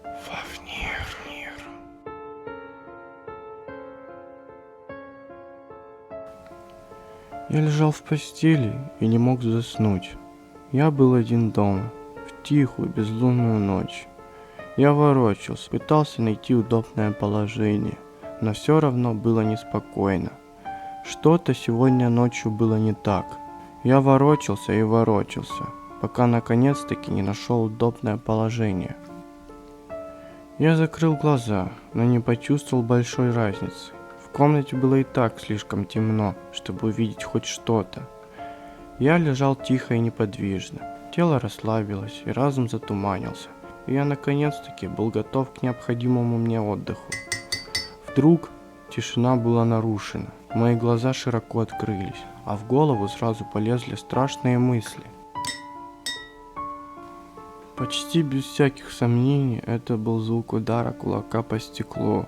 Фавнир. Я лежал в постели и не мог заснуть. Я был один дома, в тихую безлунную ночь. Я ворочался, пытался найти удобное положение, но все равно было неспокойно. Что-то сегодня ночью было не так. Я ворочался и ворочался, пока наконец-таки не нашел удобное положение. Я закрыл глаза, но не почувствовал большой разницы. В комнате было и так слишком темно, чтобы увидеть хоть что-то. Я лежал тихо и неподвижно. Тело расслабилось, и разум затуманился. И я наконец-таки был готов к необходимому мне отдыху. Вдруг тишина была нарушена. Мои глаза широко открылись, а в голову сразу полезли страшные мысли. Почти без всяких сомнений это был звук удара кулака по стеклу.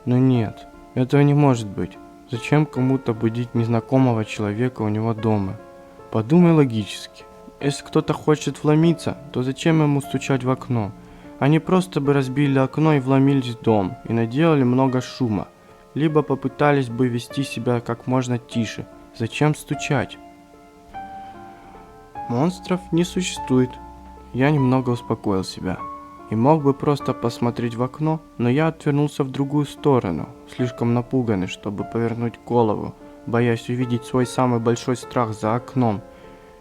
Но нет, этого не может быть. Зачем кому-то будить незнакомого человека у него дома? Подумай логически. Если кто-то хочет вломиться, то зачем ему стучать в окно? Они просто бы разбили окно и вломились в дом, и наделали много шума. Либо попытались бы вести себя как можно тише. Зачем стучать? Монстров не существует. Я немного успокоил себя. И мог бы просто посмотреть в окно, но я отвернулся в другую сторону, слишком напуганный, чтобы повернуть голову, боясь увидеть свой самый большой страх за окном.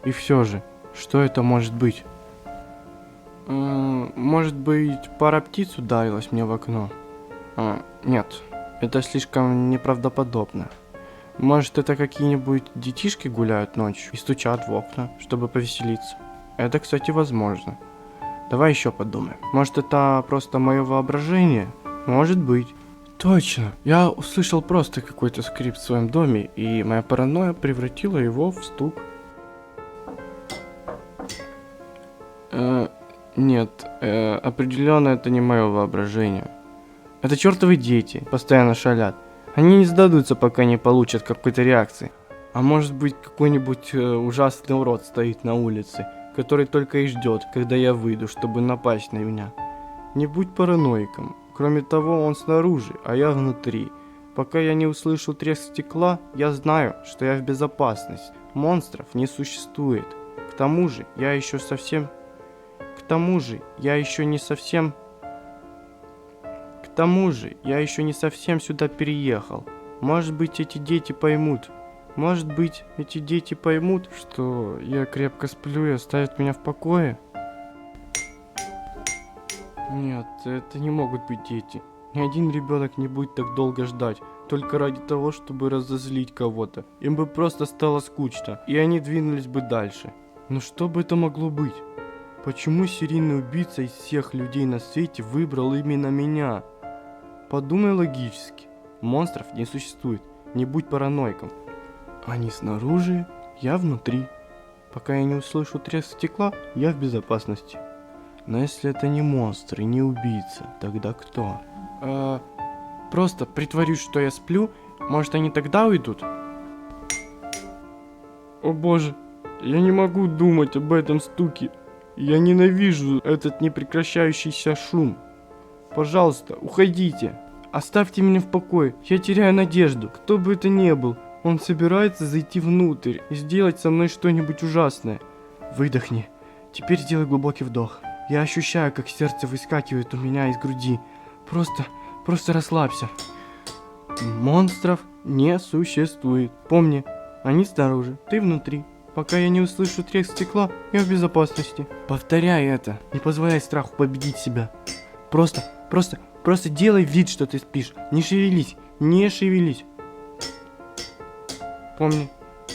И все же, что это может быть? Может быть, пара птиц ударилась мне в окно? Нет, это слишком неправдоподобно. Может, это какие-нибудь детишки гуляют ночью и стучат в окна, чтобы повеселиться? Это, кстати, возможно. Давай еще подумаем. Может, это просто мое воображение? Может быть. Точно. Я услышал просто какой-то скрип в своем доме, и моя паранойя превратила его в стук. Нет, определенно это не мое воображение. Это чертовы дети, постоянно шалят. Они не сдадутся, пока не получат какой-то реакции. А может быть, какой-нибудь ужасный урод стоит на улице, который только и ждет, когда я выйду, чтобы напасть на меня. Не будь параноиком. Кроме того, он снаружи, а я внутри. Пока я не услышу треск стекла, я знаю, что я в безопасности. Монстров не существует. К тому же, я еще не совсем сюда переехал. Может быть, эти дети поймут, что я крепко сплю и оставят меня в покое? Нет, это не могут быть дети. Ни один ребенок не будет так долго ждать, только ради того, чтобы разозлить кого-то. Им бы просто стало скучно, и они двинулись бы дальше. Но что бы это могло быть? Почему серийный убийца из всех людей на свете выбрал именно меня? Подумай логически. Монстров не существует, не будь параноиком. Они снаружи, я внутри. Пока я не услышу треск стекла, я в безопасности. Но если это не монстр и не убийца, тогда кто? Просто притворюсь, что я сплю, может, они тогда уйдут? О боже, я не могу думать об этом стуке. Я ненавижу этот непрекращающийся шум. Пожалуйста, уходите. Оставьте меня в покое, я теряю надежду. Кто бы это ни был, он собирается зайти внутрь и сделать со мной что-нибудь ужасное. Выдохни. Теперь сделай глубокий вдох. Я ощущаю, как сердце выскакивает у меня из груди. Просто расслабься. Монстров не существует. Помни, они снаружи, ты внутри. Пока я не услышу треск стекла, я в безопасности. Повторяй это. Не позволяй страху победить себя. Просто делай вид, что ты спишь. Не шевелись. Помни,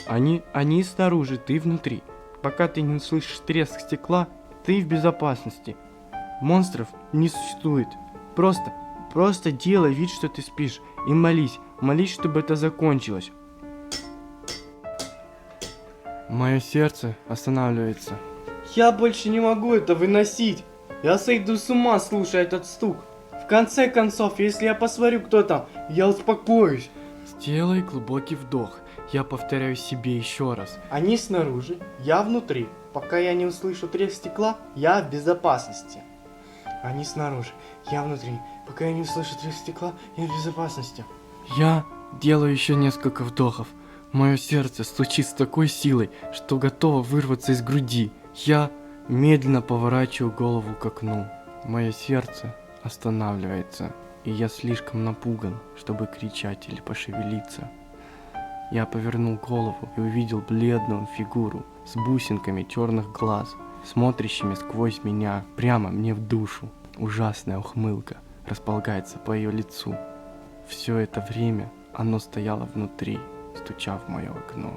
они снаружи, ты внутри. Пока ты не услышишь треск стекла, ты в безопасности. Монстров не существует. Просто делай вид, что ты спишь. И молись, чтобы это закончилось. Мое сердце останавливается. Я больше не могу это выносить. Я сойду с ума, слушая этот стук. В конце концов, если я посмотрю, кто там, я успокоюсь. Сделай глубокий вдох. Я повторяю себе еще раз. Они снаружи, я внутри. Пока я не услышу треск стекла, я в безопасности. Они снаружи, я внутри. Пока я не услышу треск стекла, я в безопасности. Я делаю еще несколько вдохов. Мое сердце стучит с такой силой, что готово вырваться из груди. Я медленно поворачиваю голову к окну. Мое сердце останавливается, и я слишком напуган, чтобы кричать или пошевелиться. Я повернул голову и увидел бледную фигуру с бусинками черных глаз, смотрящими сквозь меня, прямо мне в душу. Ужасная ухмылка располагается по ее лицу. Все это время оно стояло внутри, стуча в мое окно.